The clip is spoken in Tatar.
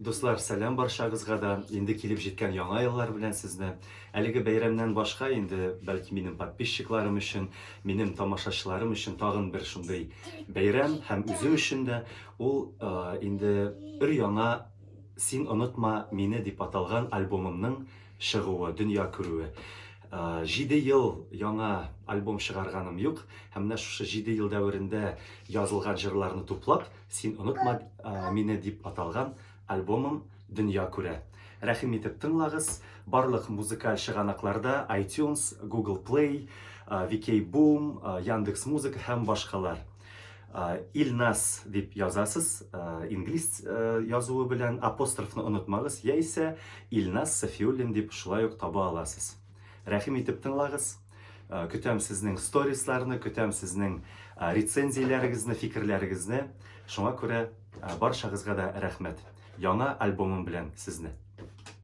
Дуслар, сәлам баршагызга да. Инде килеп җиткән яңа еллар белән сезне. Әлеге бәйрәмнән башка инде, бәлки минем подписчикларым өчен, минем тамашачыларым өчен тагын бер шундый бәйрәм һәм үзе өчен дә ул инде өр-яңа "Син онытма мине" дип аталган альбомымның чыгуы, дөнья күрүе. 7 ел яңа альбом чыгарганым юк, һәм менә шушы 7 ел дәверендә язылган җырларны туплап, "Син онытма мине" дип аталган альбомым дөнья күрә. Рәхим итеп тыңлагыз. Барлык музыкаль чыганакларда iTunes, Google Play, VK Boom, Яндекс Музыка һәм башкалар. Илнас дип язасыз, инглиз язуы белән, апострофны онытмагыз, яисә Илнас Сафиуллин дип шулай ук таба аласыз. Рәхим итеп тыңлагыз. Көтәм сезнең сторисларны, көтәм сезнең рецензияләрегезне, фикерләрегезне. Шуңа күрә барчагызга да рәхмәт. Яңа альбомым белән сезне.